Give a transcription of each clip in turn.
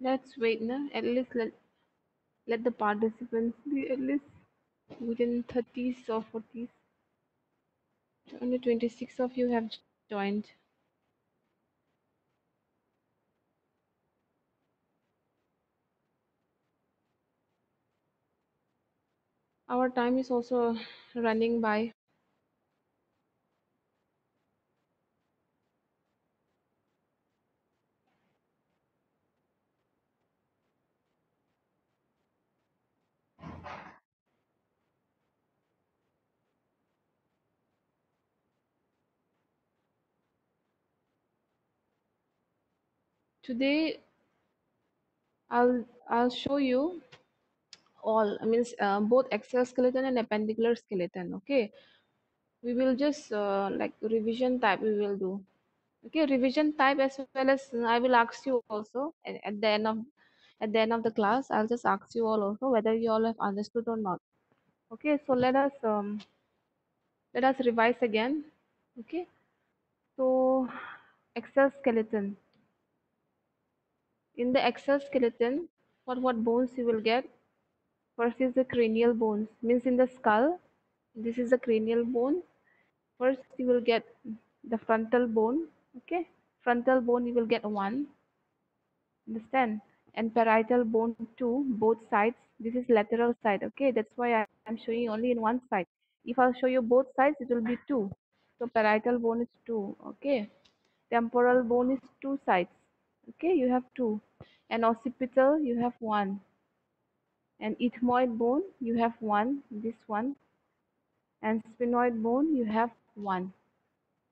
Let's wait, na? At least let the participants be at least within 30s or 40s. Only 26 of you have joined. Our time is also running by. Today I'll show you all. I mean, both axial skeleton and appendicular skeleton. Okay, we will just like revision type we will do. Okay, revision type as well as I will ask you also at the end of the class. I'll just ask you all also whether you all have understood or not. Okay, so let us revise again. Okay, so exoskeleton. In the exoskeleton, what bones you will get? First is the cranial bones, means in the skull. This is the cranial bone. First you will get the frontal bone. Okay, frontal bone you will get one. Understand? And parietal bone two, both sides. This is lateral side. Okay, that's why I'm showing you only in one side. If I'll show you both sides, it will be two. So parietal bone is two. Okay, temporal bone is two sides. Okay, you have two. And occipital you have one. And ethmoid bone you have one. This one. And sphenoid bone you have one.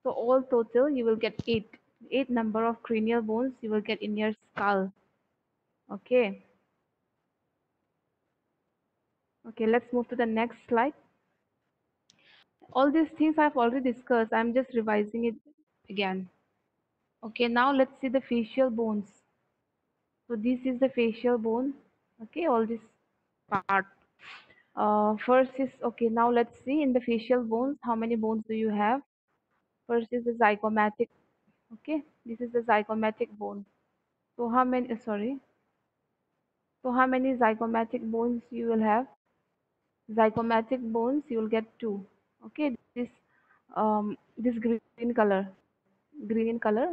So all total you will get eight number of cranial bones you will get in your skull. Okay. Okay, let's move to the next slide. All these things I've already discussed. I'm just revising it again. Okay, now let's see the facial bones. So this is the facial bone. Okay, all this part. First is, okay, now let's see in the facial bones, how many bones do you have? First is the zygomatic. Okay, this is the zygomatic bone. So how many, sorry. So how many zygomatic bones you will have? Zygomatic bones you will get two. Okay, this green color,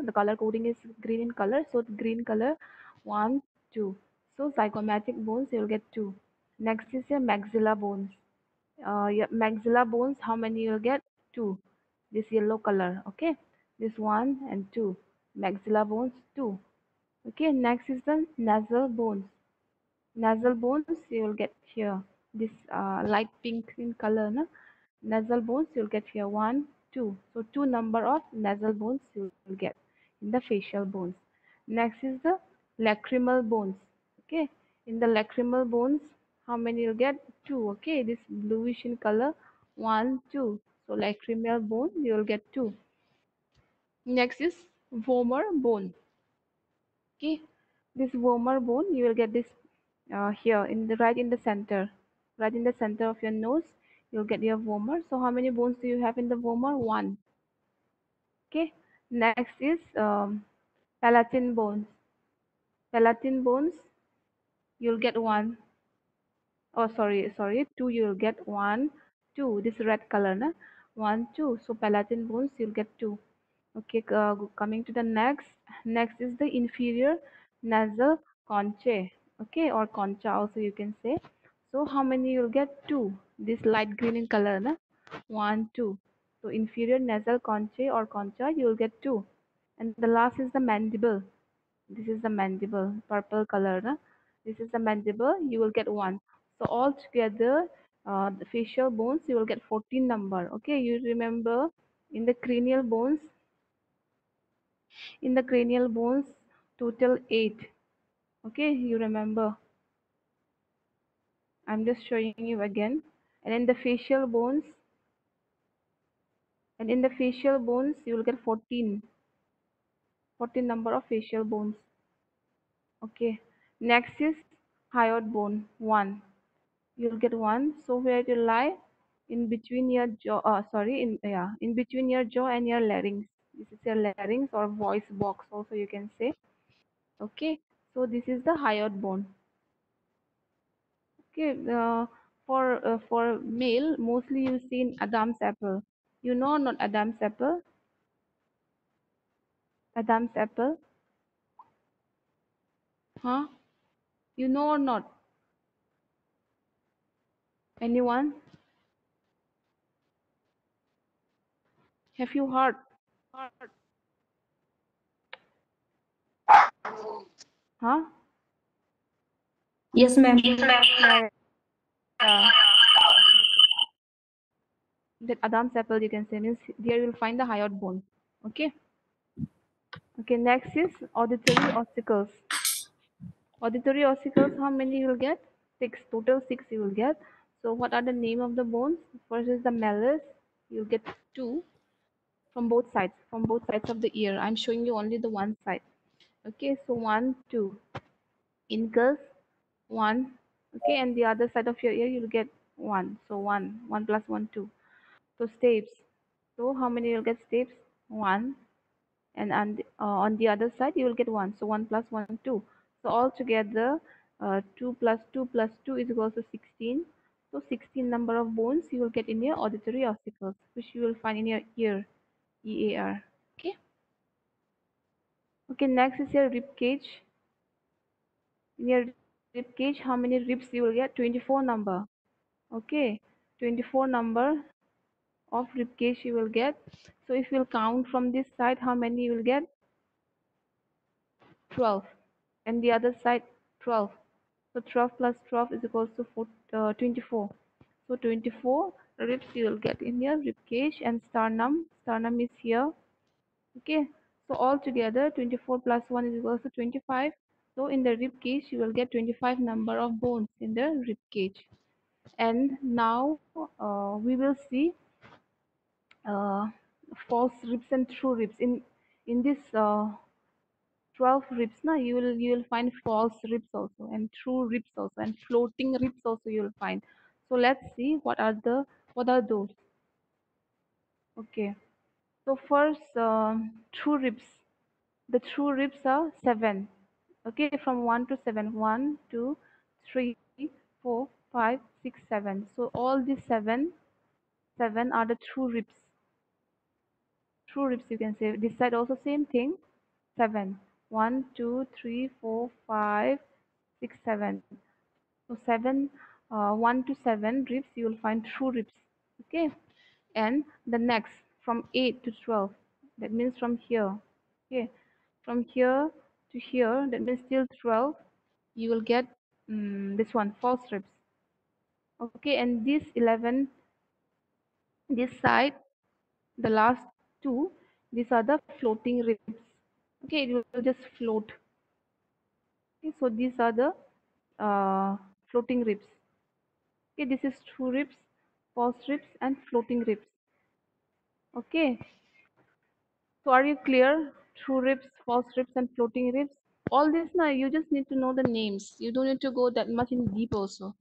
the color coding is green in color, so the green color, one, two. So zygomatic bones you will get two. Next is your maxilla bones. Your maxilla bones, how many you'll get? Two. This yellow color. Okay, this one and two. Maxilla bones two. Okay, next is the nasal bones. Nasal bones you will get here. This light pink in color, na? Nasal bones you'll get here one, two. So two number of nasal bones you will get in the facial bones. Next is the lacrimal bones. Okay, in the lacrimal bones, how many you'll get? Two. Okay, this bluish in color, one, two. So lacrimal bone you will get two. Next is vomer bone. Okay, this vomer bone you will get this here in the right in the center of your nose. You'll get your vomer. So how many bones do you have in the vomer? One. Okay, next is palatine bones. Palatine bones you'll get one. Oh, sorry, two. You'll get one, two. This red color, na? One, two. So palatine bones you'll get two. Okay, coming to the next is the inferior nasal conchae. Okay, or concha also you can say. So how many you'll get? Two. This light green in color, na? One, two. So inferior nasal conchae or concha you will get two. And the last is the mandible. This is the mandible, purple color, na? This is the mandible. You will get one. So all together, the facial bones you will get 14 number. Okay, you remember in the cranial bones. In the cranial bones, total 8. Okay, you remember. I'm just showing you again. And in the facial bones, you will get 14. 14 number of facial bones. Okay. Next is hyoid bone, 1. You'll get 1. So where it will lie? In between your jaw, in between your jaw and your larynx. This is your larynx or voice box also you can say. Okay, So this is the hyoid bone. Okay, for male, mostly you see in Adam's apple. You know or not Adam's apple? Adam's apple, huh? You know or not? Anyone? Have you heard? Huh? Yes, ma'am. Yeah, yeah. That Adam's apple, you can say, means there you will find the hyoid bone. Okay. Okay. Next is auditory ossicles. Auditory ossicles, how many you will get? Six. Total six you will get. So what are the name of the bones? First is the malleus. You'll get two from both sides of the ear. I'm showing you only the one side. Okay. So one, two. Incus, one. Okay. And the other side of your ear, you'll get one. So one plus one, two. So stapes. So how many you'll get stapes? One. And on the other side you will get 1, so 1 plus 1 2. So altogether 2 plus 2 plus 2 is equal to 16. So 16 number of bones you will get in your auditory ossicles, which you will find in your ear, EAR. Okay. Okay, next is your rib cage. In your rib cage, how many ribs you will get? 24 number. Okay, 24 number of rib cage you will get. So if you'll count from this side, how many you will get? 12. And the other side 12. So 12 plus 12 is equals to 24. So 24 ribs you will get in your rib cage, and sternum. Sternum is here. Okay. So altogether 24 plus 1 is equals to 25. So in the rib cage you will get 25 number of bones in the rib cage. And now we will see uh, false ribs and true ribs. In this 12 ribs, na, you will find false ribs also, and true ribs also, and floating ribs also you will find. So let's see what are those. Okay. So first, true ribs. The true ribs are seven. Okay, from 1 to 7. 1, 2, 3, 4, 5, 6, 7. So all these seven are the true ribs. True ribs, you can say. This side also same thing. 7. 1, 2, 3, 4, 5, 6, 7. So 7, 1 to 7 ribs you will find true ribs. Okay. And the next from 8 to 12, that means from here. Okay. From here to here, that means till 12, you will get this one, false ribs. Okay. And this 11, this side, the last two, these are the floating ribs. Okay. It will just float. Okay. So these are the floating ribs. Okay, this is true ribs, false ribs, and floating ribs. Okay, so are you clear? True ribs, false ribs, and floating ribs. All this now you just need to know the names. You don't need to go that much in deep also.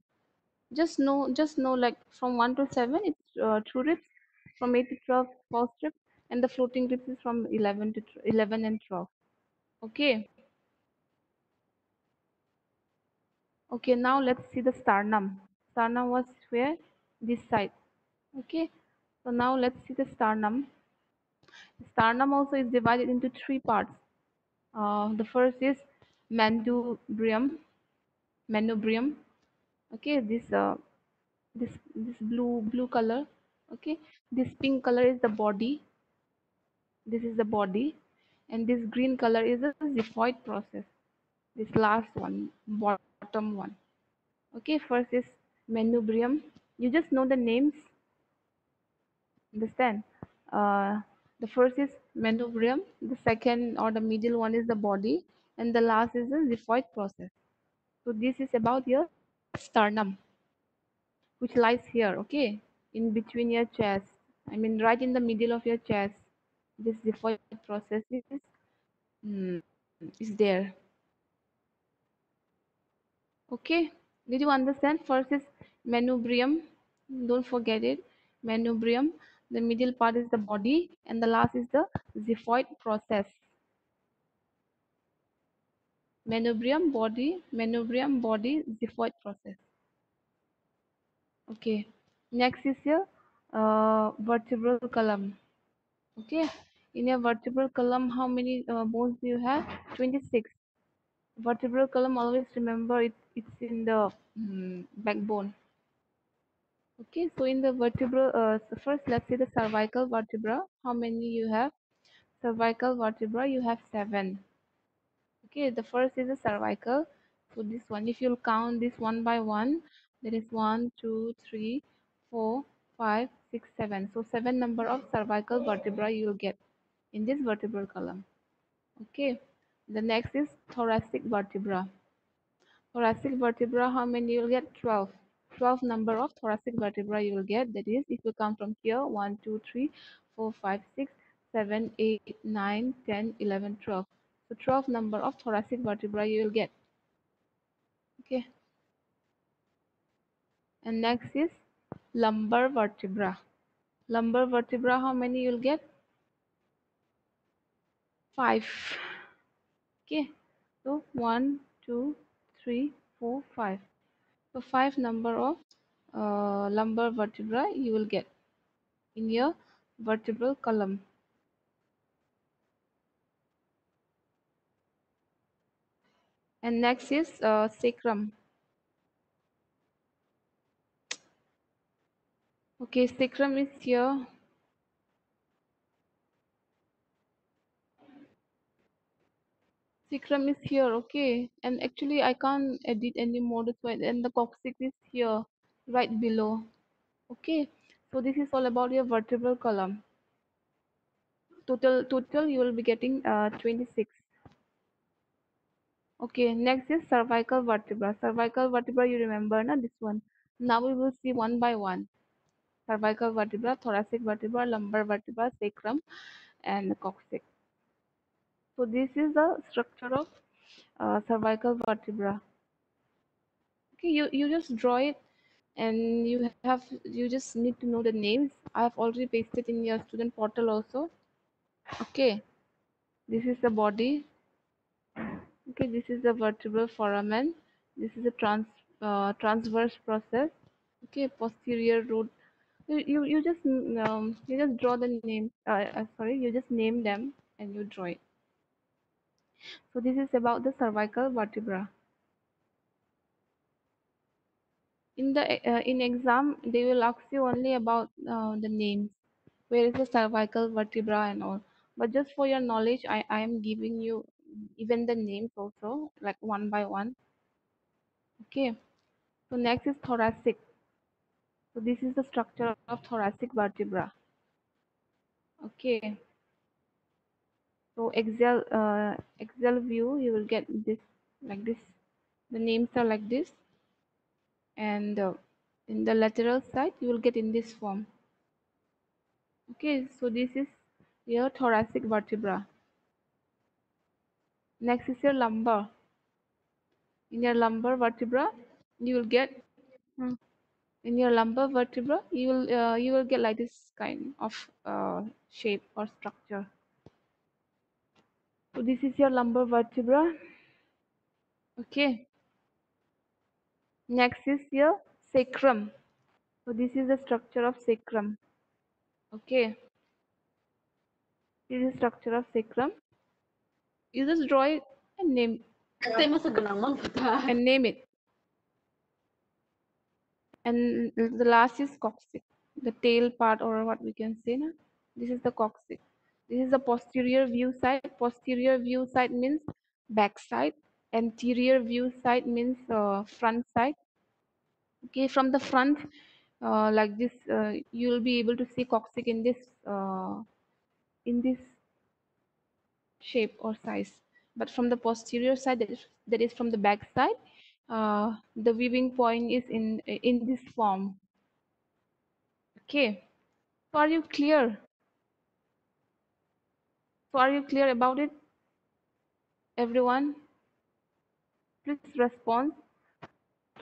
Just know like from 1 to 7 it's true ribs, from 8 to 12 false ribs, and the floating ribs is from 11 to 11 and 12. Okay. Okay, now let's see the sternum. Sternum was where? This side. Okay, so now let's see the sternum. Sternum also is divided into three parts. The first is manubrium. Manubrium. Okay, this blue color. Okay, this pink color is the body. This is the body, and this green color is the xiphoid process. This last one, bottom one. Okay, first is manubrium. You just know the names. Understand? Uh, the first is manubrium, the second or the middle one is the body, and the last is the xiphoid process. So this is about your sternum, which lies here, okay, in between your chest. I mean, right in the middle of your chest. This xiphoid process mm, is there. Okay, did you understand? First is manubrium. Don't forget it. Manubrium. The middle part is the body, and the last is the xiphoid process. Manubrium body xiphoid process. Okay. Next is your vertebral column. Okay. In your vertebral column, how many bones do you have? 26. Vertebral column, always remember it's in the backbone. Okay. So in the vertebral, so first let's see the cervical vertebra. How many you have? Cervical vertebra, you have 7. Okay, the first is the cervical. So this one, if you'll count this one by one, there is 1, 2, 3, 4, 5, 6, 7. So 7 number of cervical vertebra you will get in this vertebral column. Okay, the next is thoracic vertebra. Thoracic vertebra, how many you will get? 12. 12 number of thoracic vertebra you will get. That is, if you come from here, 1, 2, 3, 4, 5, 6, 7, 8, 9, 10, 11, 12. So 12 number of thoracic vertebra you will get. Okay, and next is lumbar vertebra. Lumbar vertebra, how many you'll get? 5. Okay, so 1, 2, 3, 4, 5. So 5 number of lumbar vertebra you will get in your vertebral column. And next is sacrum. Okay, sacrum is here. Sacrum is here, okay. And actually I can't edit anymore, that's why. And the coccyx is here, right below. Okay, so this is all about your vertebral column. Total you will be getting 26. Okay, next is cervical vertebra. Cervical vertebra, you remember, na, this one. Now we will see one by one. Cervical vertebra, thoracic vertebra, lumbar vertebra, sacrum, and coccyx. So this is the structure of cervical vertebra. Okay, you just draw it, and you just need to know the names. I have already pasted in your student portal also. Okay, this is the body. Okay, this is the vertebral foramen. This is a transverse process. Okay, posterior root. You just draw the name. Sorry, you just name them and you draw it. So this is about the cervical vertebra. In exam, they will ask you only about the names. Where is the cervical vertebra and all. But just for your knowledge, I am giving you even the names also, like one by one. Okay. So next is thoracic. So this is the structure of thoracic vertebra. Okay. So axial view, you will get this like this. The names are like this, and in the lateral side, you will get in this form. Okay. So this is your thoracic vertebra. Next is your lumbar. In your lumbar vertebra, you will get hmm, in your lumbar vertebra, you will get like this kind of shape or structure. So this is your lumbar vertebra. Okay. Next is your sacrum. So this is the structure of sacrum. Okay. This is the structure of sacrum. You just draw it and name it. And the last is coccyx, the tail part, or what we can say now. This is the coccyx. This is the posterior view side. Posterior view side means back side. Anterior view side means front side. Okay, from the front, like this, you will be able to see coccyx in this shape or size. But from the posterior side, that is from the back side, the weaving point is in this form. Okay, so are you clear? So are you clear about it, everyone? Please respond.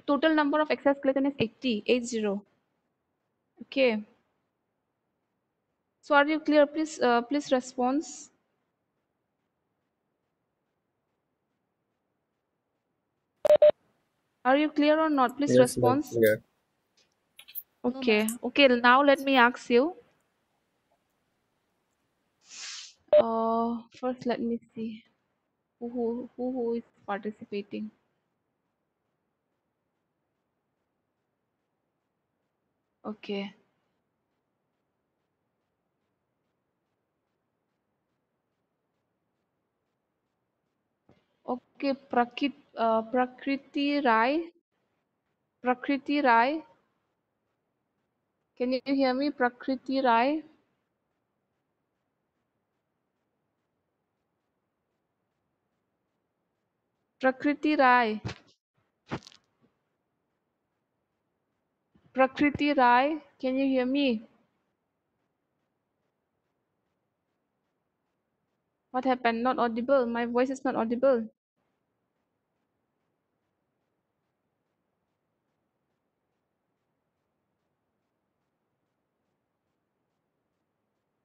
Total number of exoskeleton is 80. Okay. So are you clear? Please respond. Are you clear or not? Please Yes, ma'am. respond. Clear. Okay. Okay. Now let me ask you. First let me see who is participating. Okay. Okay. Prakriti Rai. Prakriti Rai. Can you hear me? Prakriti Rai. Prakriti Rai. Prakriti Rai. Can you hear me? What happened? Not audible. My voice is not audible.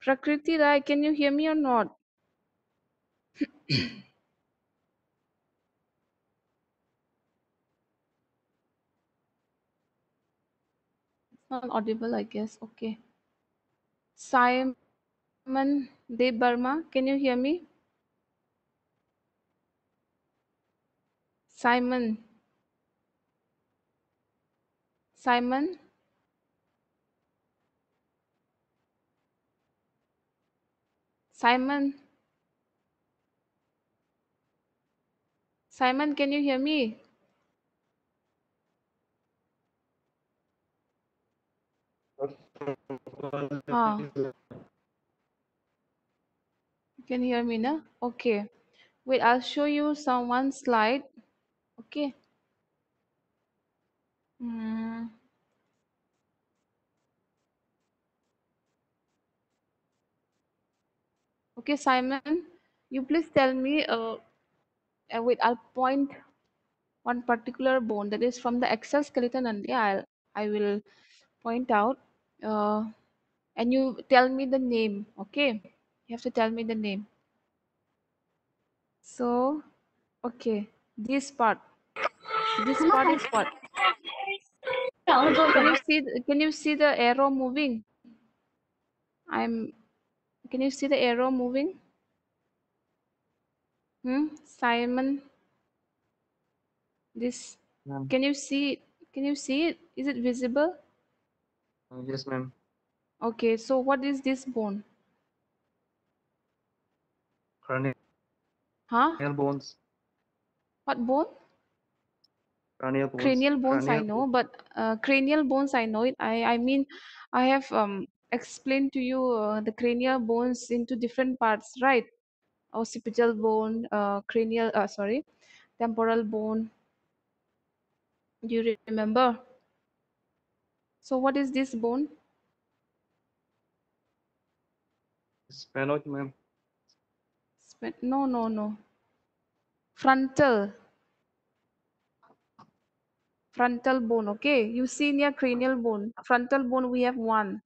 Prakriti Rai, can you hear me or not? It's not audible, I guess. Okay. Simon De Burma, can you hear me? Simon. Simon. Simon. Simon, can you hear me? Huh. You can hear me, na? Okay. Wait, I'll show you one slide. Okay. Hmm. Okay, Simon, you please tell me. Wait, I'll point one particular bone that is from the axial skeleton, and yeah, I will point out. Uh, and you tell me the name. Okay, you have to tell me the name. So, okay, this part is what? Can you see the arrow moving? I'm Can you see the arrow moving? Simon, this, Ma'am. can you see it? Can you see it? Is it visible? Yes, ma'am. Okay, so what is this bone? Cranial Huh? bones. What bone? Cranial bones. Cranial bones I Cranial know, bones. but cranial bones I know it. I mean, I have explained to you the cranial bones into different parts, right? Occipital bone, temporal bone. Do you remember? So what is this bone? Sphenoid, ma'am. No, no, no. Frontal. Frontal bone. Okay. You see near cranial bone. Frontal bone we have one.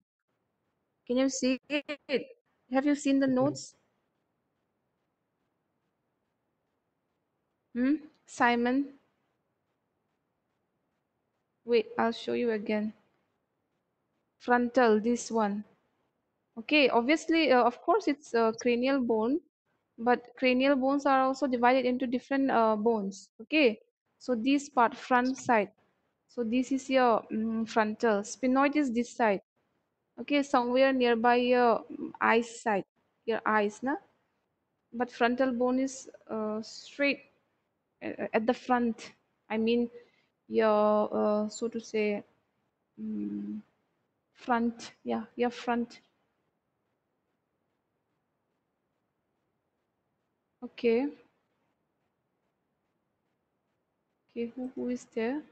Can you see it? Have you seen the Yes, ma'am. notes? Simon. Wait, I'll show you again. Frontal, this one. Okay, obviously, of course, it's a cranial bone, but cranial bones are also divided into different bones. Okay, so this part, front side. So this is your frontal. Sphenoid is this side. Okay, somewhere nearby your eyes side, your eyes, na? But frontal bone is straight at the front. I mean, your so to say, front. Yeah, your front. Okay. Okay, who is there?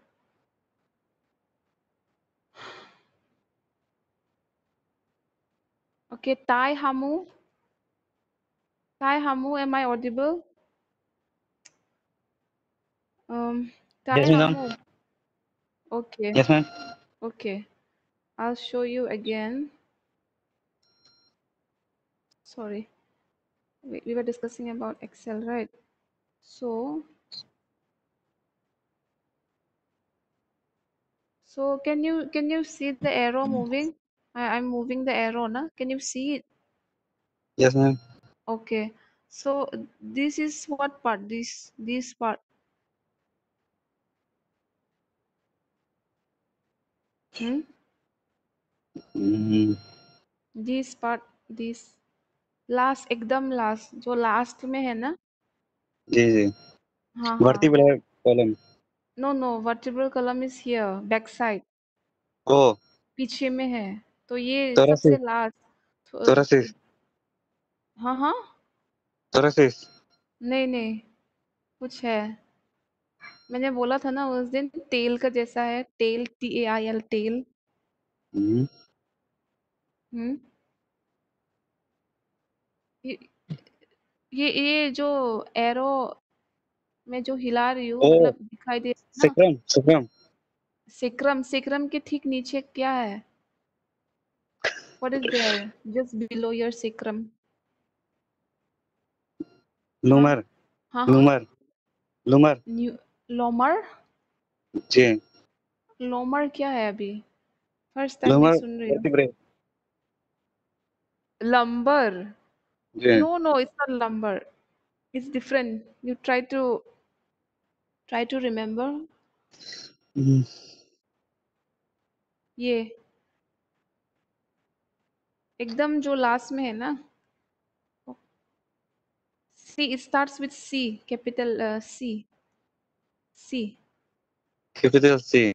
Okay, Tai Hamu. Tai Hamu, am I audible? Um, Tai Yes, ma'am. Hamu. Okay, Yes, ma'am. okay. I'll show you again. Sorry, we were discussing about Excel, right? So, So can you see the arrow moving? I'm moving the arrow, na? Can you see it? Yes, ma'am. Okay. So this is what part? This part. Hmm? Hmm, This part, this last एकदम last जो last में है ना. जी जी हाँ हाँ वो. Vertebral column no no vertebral column is here back side. Oh पीछे में है. तो ये सबसे thoracic लास्ट. thoracic हाँ हाँ. thoracic नहीं नहीं कुछ है. मैंने बोला था ना उस दिन टेल का जैसा है. Tail TAIL tail. Hmm, hmm. ये ये जो एरो मैं जो हिला रही हूँ ओ मतलब दिखाई दे रहा है ना. sacrum sacrum सिक्रम. सिक्रम के ठीक नीचे क्या है? What is there just below your sacrum? हाँ lumbar हाँ हाँ. lumbar lumbar न्यू लोमर. जी लोमर क्या है अभी? फर्स्ट टाइम मैं lumbar सुन रही हूँ. vertebrae lumbar. जी no no it's not lumbar. It's different. You try to remember. Hmm, ये एकदम जो लास्ट में है ना. See it starts with C. Capital C. C. capital C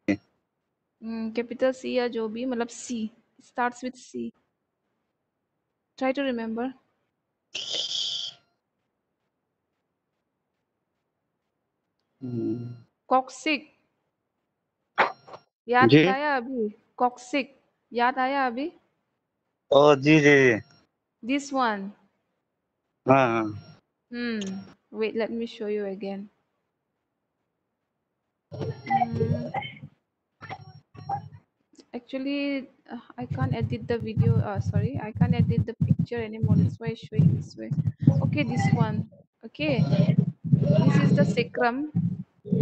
capital C या जो भी मतलब C. Starts with C. Try to remember. Hmm, coccyx. याद जी आया अभी? कॉक्सिक याद आया अभी? ओ जी जी जी दिस वन. हाँ हाँ Wait, let me show you again. Hmm. Actually, I can't edit the video. Sorry, I can't edit the picture anymore. That's why it's showing this way. Okay, this one. Okay, this is the sacrum.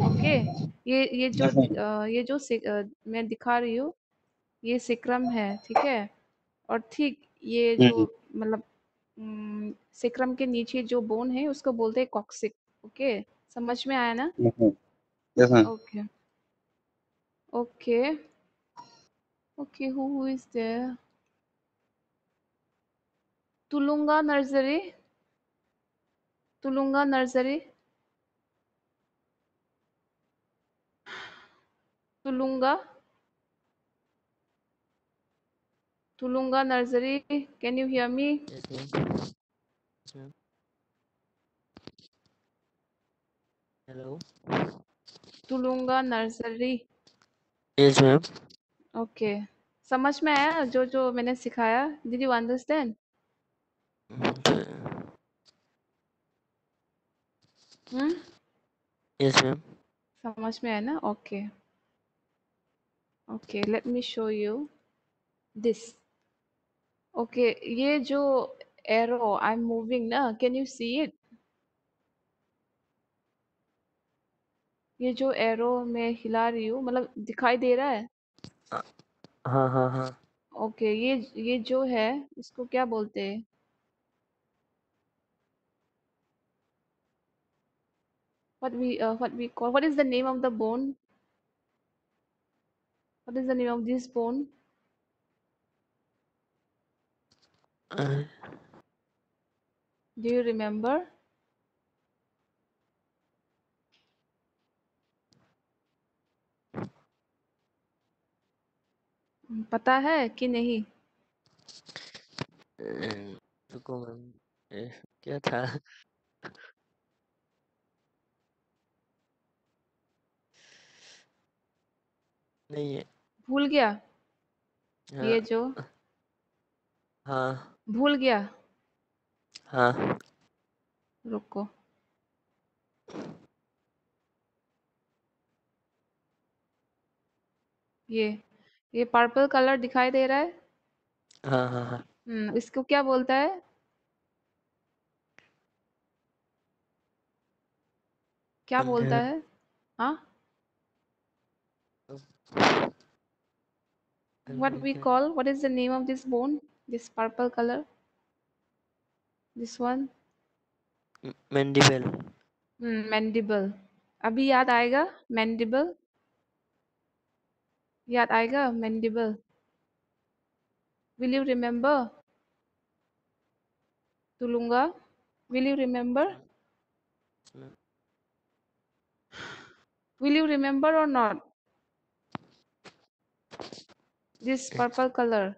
Okay, yes ma'am ये जो मैं दिखा रही हूँ ये सिक्रम है. ठीक है. और ठीक ये जो हम्म मतलब सिक्रम के नीचे जो बोन है उसको बोलते हैं कॉक्सिक. ओके. समझ में आया ना? yes ma'am okay. Okay. Okay. Who is there? Tulunga nursery. Tulunga nursery. Tulunga. Tulunga nursery. Can you hear me? Yes, ma'am. Yes, ma'am. Hello. Tulunga nursery. Yes, ma'am. Okay. समझ में आया जो जो मैंने सिखाया? Did you understand? Okay. Hmm. Yes, ma'am. समझ में आया ना? Okay. Okay let me show you this. Okay. ये जो एरो आई एम मूविंग ना, कैन यू सी इट? ये जो एरो मैं हिला रही हूँ मतलब दिखाई दे रहा है? हाँ हाँ हाँ. ओके. ये जो है इसको क्या बोलते हैं? what we call, what is the name of the bone? What is the name of this bone? Uh, Do you remember? पता है कि नहीं? रुको मैम. क्या था? नहीं है. भूल गया? हाँ ये जो हाँ भूल गया? हाँ. रुको. ये ये पर्पल कलर दिखाई दे रहा है? हाँ हाँ हाँ. इसको क्या बोलता है? क्या बोलता अंधेर. है? हाँ. What is the name of this bone? This purple color? This one? mandible. Mandible. अभी याद आएगा mandible? याद आएगा mandible? Will you remember? Tulunga? Will you remember? Yes, ma'am. Will you remember or not? This purple color.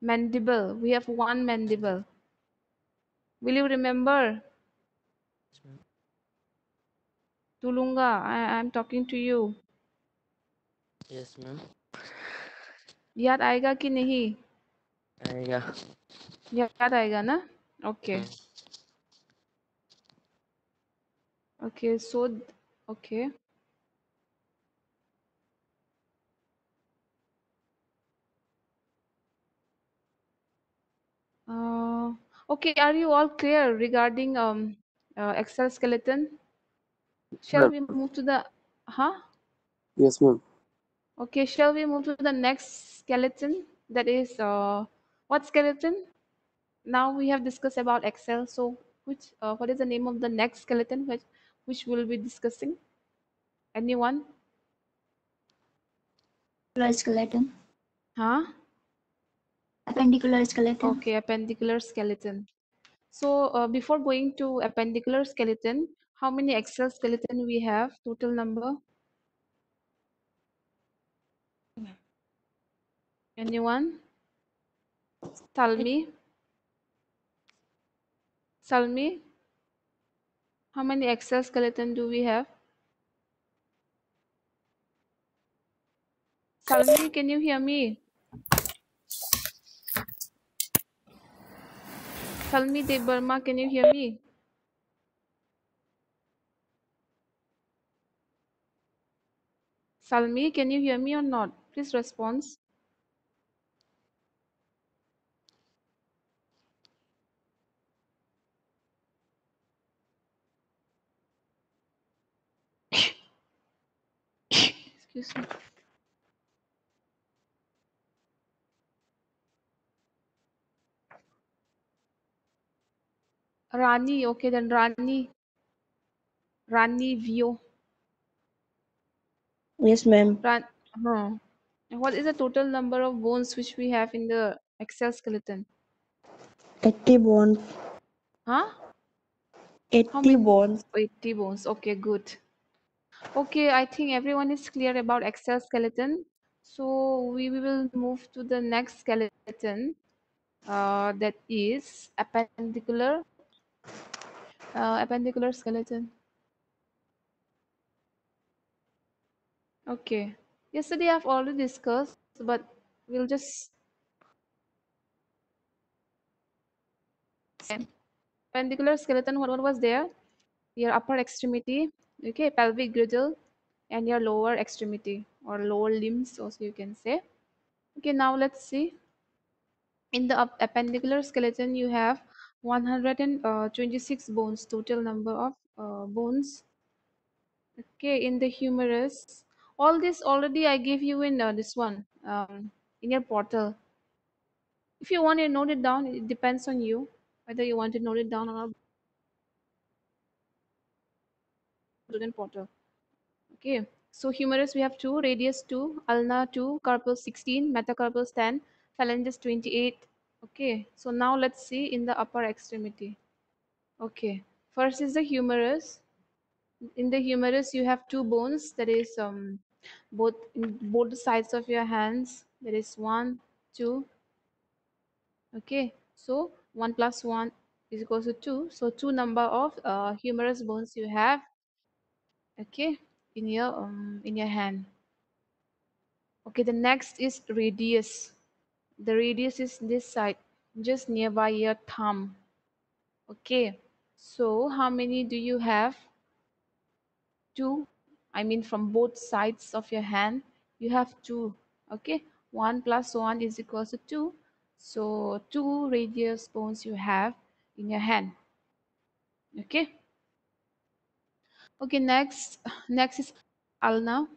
Mandible. We have one mandible. Will you remember? Yes, ma'am. Tulunga, I'm talking to you. Yes, ma'am. याद आएगा कि नहीं? आएगा. याद आएगा ना? Okay. Okay, so okay. Okay, are you all clear regarding exoskeleton? Shall Ma'am. we move to the Yes, ma'am. Okay, shall we move to the next skeleton? That is what skeleton? Now we have discussed about Excel. So what is the name of the next skeleton which we'll be discussing? Anyone? Skeleton. Huh? Appendicular skeleton. Okay, appendicular skeleton. So before going to appendicular skeleton, how many axial skeleton we have? Total number? Anyone? Salmi? Salmi? How many axial skeleton do we have? Salmi, can you hear me? Salmi Debarma, can you hear me? Salmi, can you hear me or not? Please respond. Excuse me. Rani, okay then Rani. Rani Vio. Yes, ma'am. What is the total number of bones which we have in the axial skeleton? 80 bones. Huh? 80 How many? bones. 80 bones. Okay, good. Okay, I think everyone is clear about axial skeleton. So we will move to the next skeleton. That is appendicular skeleton. Okay. Yesterday I've already discussed, but we'll just appendicular skeleton. What was there? Your upper extremity, okay, pelvic girdle, and your lower extremity or lower limbs, also you can say. Okay, now let's see. In the appendicular skeleton, you have 126 bones, total number of bones. Okay, in the humerus, all this already I gave you in this one, in your portal. If you want to note it down, it depends on you whether you want to note it down or not. Student portal. Okay, so humerus we have 2, radius 2, ulna 2, carpus 16, metacarpus 10, phalanges 28. Okay, so now let's see in the upper extremity. Okay, first is the humerus. In the humerus you have 2 bones, that is both in both the sides of your hands. There is 1, 2. Okay, so 1 plus 1 is equals to 2. So 2 number of humerus bones you have. Okay, in your hand. Okay, the next is radius. The radius is this side, just nearby your thumb. Okay, so how many do you have? 2. I mean from both sides of your hand, you have 2. Okay, 1 plus 1 is equals to 2. So 2 radius bones you have in your hand. Okay. Okay, next is ulna.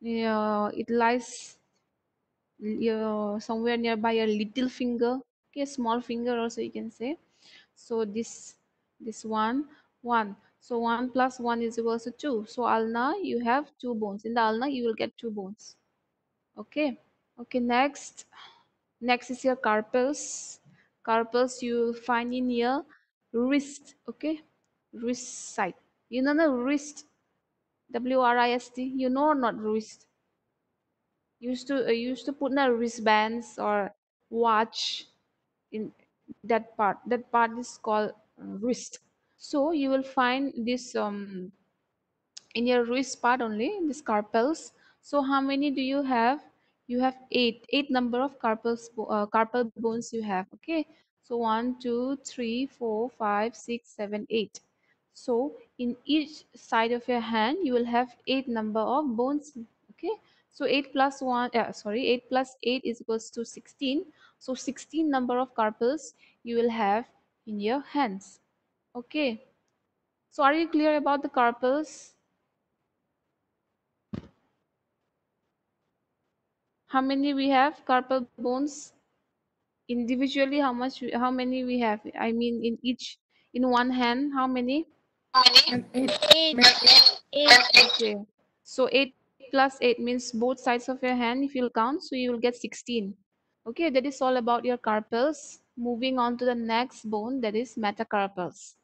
It lies somewhere nearby your little finger, okay, small finger also you can say. So this one, so 1 plus 1 is equals to 2. So ulna you have 2 bones. In the ulna you will get 2 bones. Okay. Okay, next is your carpals. Carpals you will find in your wrist. Okay, wrist side. You know the wrist, WRIST, you know or not? Wrist used to put the wristbands or watch in that part is called wrist. So you will find this in your wrist part only, this carpals. So how many do you have? You have eight number of carpal bones you have. Okay, so 1 2 3 4 5 6 7 8. So in each side of your hand you will have 8 number of bones. Okay, so 8 plus 1 8 plus 8 is equals to 16. So 16 number of carpals you will have in your hands. Okay, so are you clear about the carpals? How many we have carpal bones individually? How many we have? I mean, in each, in one hand, how many? Okay, so 8 plus 8 means both sides of your hand. If you'll count, so you will get 16. Okay, that is all about your carpals. Moving on to the next bone, that is metacarpals.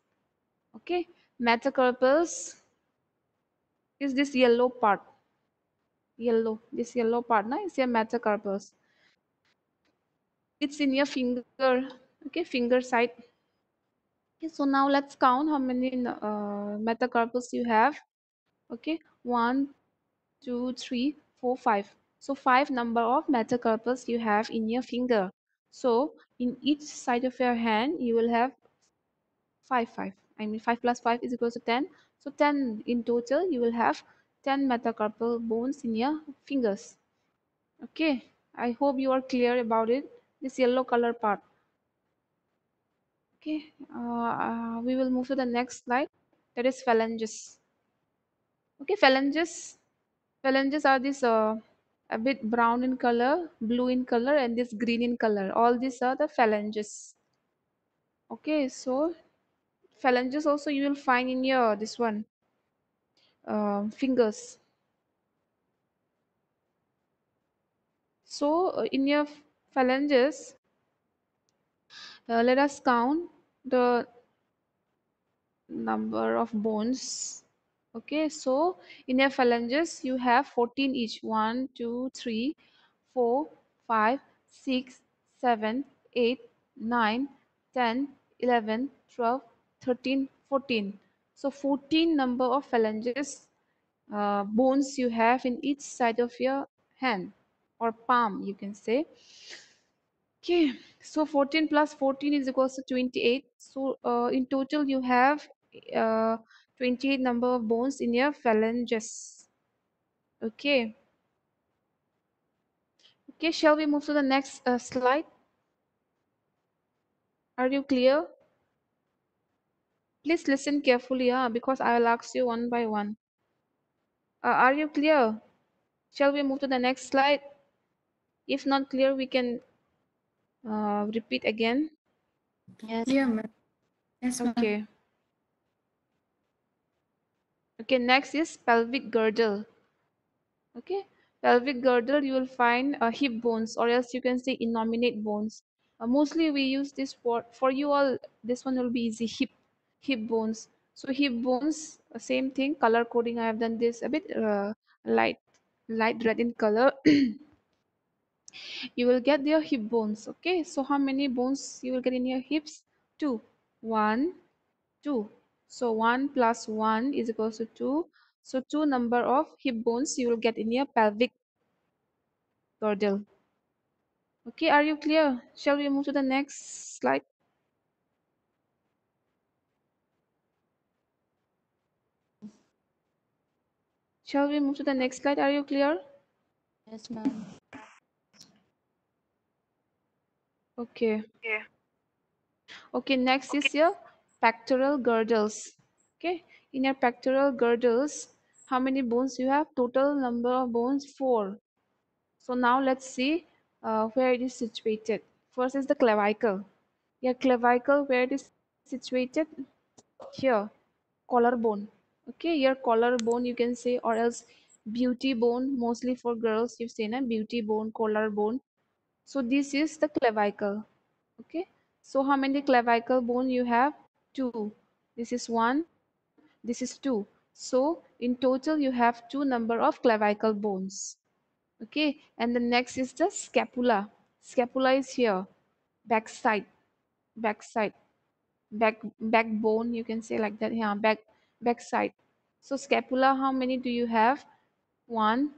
Okay, metacarpals is this yellow part. This yellow part, na, is your metacarpals. It's in your finger. Okay, finger side. Okay, so now let's count how many metacarpals you have. Okay, 1 2 3 4 5. So 5 number of metacarpals you have in your finger. So in each side of your hand you will have 5. I mean 5 plus 5 is equals to 10. So 10 in total you will have 10 metacarpal bones in your fingers. Okay, I hope you are clear about it. This yellow color part. Okay, we will move to the next slide. That is phalanges. Okay, phalanges. Phalanges are this a bit brown in color, blue in color, and this green in color. All these are the phalanges. Okay, so phalanges also you will find in your this one fingers. So in your phalanges, let us count the number of bones. Okay, so in your phalanges you have 14 each. 1 2 3 4 5 6 7 8 9 10 11 12 13 14. So 14 number of phalanges bones you have in each side of your hand or palm, you can say. Okay, so 14 plus 14 is equals to 28. So in total you have 28 number of bones in your phalanges. Okay. Okay, shall we move to the next slide? Are you clear? Please listen carefully, because I will ask you one by one. Are you clear? Shall we move to the next slide? If not clear, we can repeat again. Yes. Yeah, ma'am. Yes, ma'am. Okay. Okay, next is pelvic girdle. Okay, pelvic girdle you will find hip bones, or else you can say innominate bones. Mostly we use this for you all. This one will be easy. Hip bones. So hip bones, same thing. Color coding. I have done this a bit light red in color. You will get your hip bones. Okay, so how many bones you will get in your hips? 2. 1 2. So 1 plus 1 is equals to 2. So 2 number of hip bones you will get in your pelvic girdle. Okay, are you clear? Shall we move to the next slide? Shall we move to the next slide? Are you clear? Yes, ma'am. Okay. Okay, next is your pectoral girdles. Okay, in your pectoral girdles, how many bones you have? Total number of bones 4. So now let's see where it is situated. First is the clavicle. Your clavicle, where it is situated? Here, collarbone. Okay, your collarbone you can say, or else beauty bone. Mostly for girls, you've seen a beauty bone, collarbone. So this is the clavicle. Okay, so how many clavicle bone you have? Two. This is one, this is two. So in total you have two number of clavicle bones. Okay, and the next is the scapula. Scapula is here, backside, backside, backbone, you can say like that. Yeah, backside. So scapula, how many do you have? One,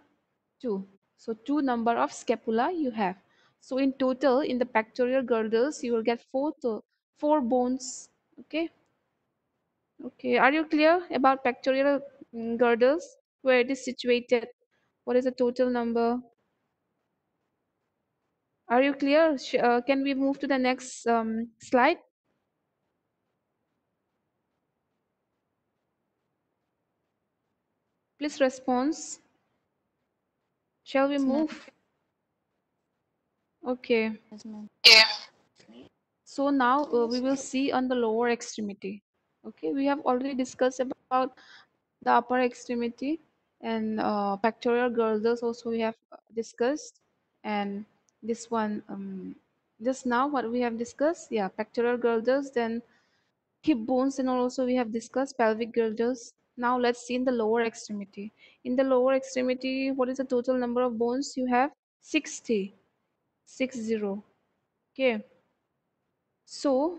two. So two number of scapula you have. So in total, in the pectoral girdles, you will get four bones. Okay. Okay. Are you clear about pectoral girdles? Where it is situated? What is the total number? Are you clear? Can we move to the next slide? Please respond. Shall we Yes, ma'am. move? Okay. Yes, ma'am. So now we will see on the lower extremity. Okay, we have already discussed about the upper extremity, and pectoral girdles also we have discussed, and this one just now what we have discussed, yeah, pectoral girdles, then hip bones, and also we have discussed pelvic girdles. Now let's see in the lower extremity. In the lower extremity, what is the total number of bones you have? 60. 60. Okay, so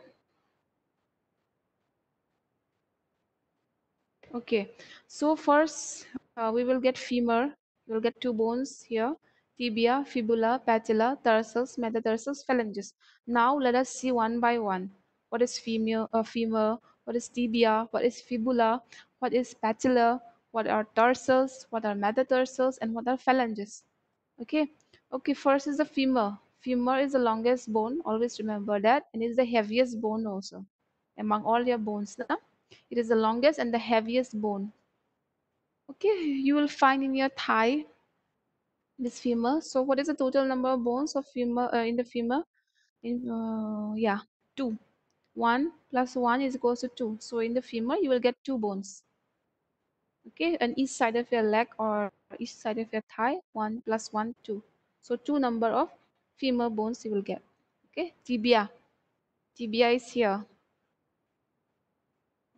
okay, so first we will get femur. We'll get two bones here: tibia, fibula, patella, tarsals, metatarsals, phalanges. Now let us see one by one. What is femur? What is tibia? What is fibula? What is patella? What are tarsals? What are metatarsals? And what are phalanges? Okay. Okay. First is the femur. Femur is the longest bone. Always remember that, and is the heaviest bone also among all your bones. Now, it is the longest and the heaviest bone. Okay, you will find in your thigh this femur. So, what is the total number of bones of femur in the femur? In yeah, two. 1 plus 1 is equals to 2. So, in the femur, you will get two bones. Okay, on each side of your leg or each side of your thigh, 1 plus 1, 2. So, two number of femur bones you will get. Okay, tibia. Tibia is here.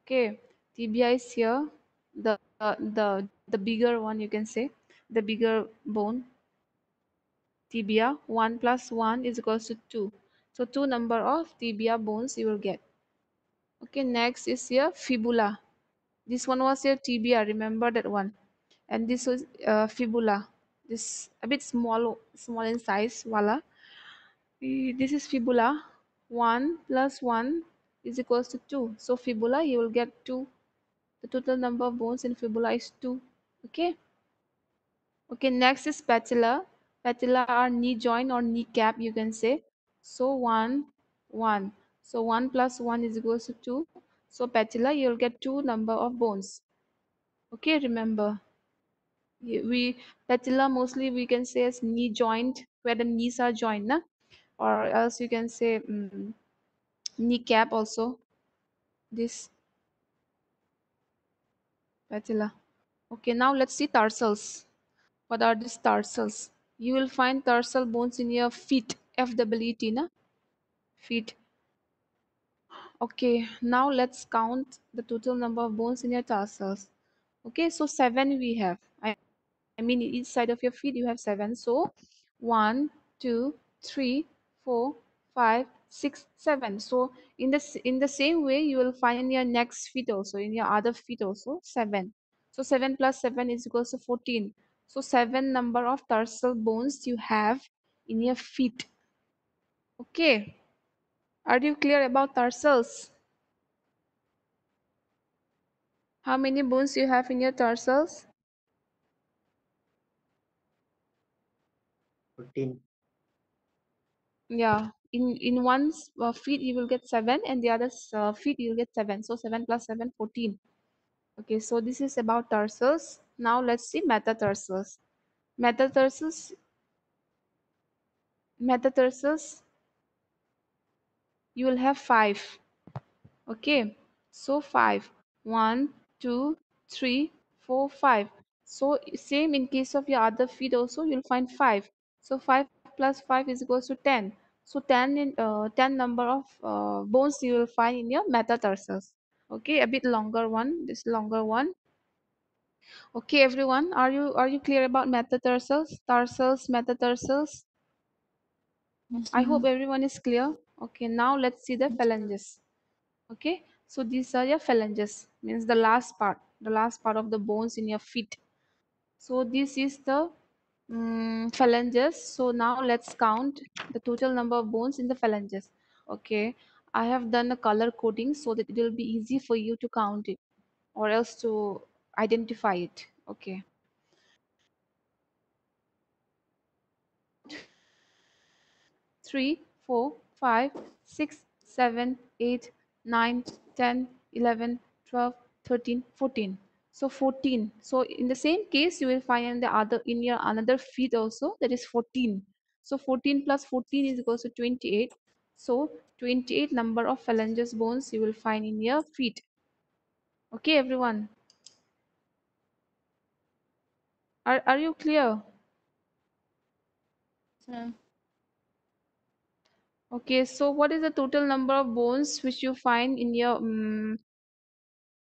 Okay, tibia is here. The bigger one, you can say, the bigger bone. Tibia, 1 plus 1 is equals to 2. So two number of tibia bones you will get. Okay, next is here fibula. This one was your tibia, remember that one. And this was fibula. This a bit small in size, voila. This is fibula. 1 plus 1 is equals to 2. So fibula, you will get 2. The total number of bones in fibula is 2. Okay. Okay, next is patella. Patella are knee joint or kneecap, you can say. So 1, 1. So 1 plus 1 is equals to 2. So patella, you'll get two number of bones. Okay, remember. We patella mostly we can say as knee joint, where the knees are joined, na? Or else you can say kneecap also. This patella. Okay, now let's see tarsals. What are these tarsals? You will find tarsal bones in your feet. FWT, na? Feet. Okay, now let's count the total number of bones in your tarsals. Okay, so 7 we have. I mean, each side of your feet you have 7. So 1, 2, 3, 4, 5, 6, 7. So in the same way, you will find in your next feet also, in your other feet also 7. So 7 plus 7 is equals to 14. So 7 number of tarsal bones you have in your feet. Okay. Are you clear about tarsals? How many bones you have in your tarsals? 14. Yeah. In one feet you will get 7, and the other feet you will get 7. So 7 plus 7, 14. Okay, so this is about tarsals. Now let's see metatarsals. Metatarsals, metatarsals, you will have 5. Okay, so 5. 1, 2, 3, 4, 5. So same in case of your other feet also, you'll find 5. So 5 plus 5 is equals to 10. So 10 number of bones you will find in your metatarsals. Okay, a bit longer one, this longer one. Okay, everyone, are you clear about metatarsals, metatarsals? Yes, I hope ma'am. everyone is clear. Okay, now let's see the phalanges. Okay, so these are your phalanges, means the last part of the bones in your feet. So this is the phalanges. So now let's count the total number of bones in the phalanges. Okay, I have done a color coding so that it will be easy for you to count it or else to identify it. Okay, 3, 4, 5, 6, 7, 8, 9, 10, 11, 12, 13, 14. So 14. So in the same case, you will find in the other in your another feet also, that is 14. So 14 plus 14 is equals to 28. So 28 number of phalanges bones you will find in your feet. Okay, everyone. Are you clear? Yes, ma'am. Okay, so what is the total number of bones which you find in your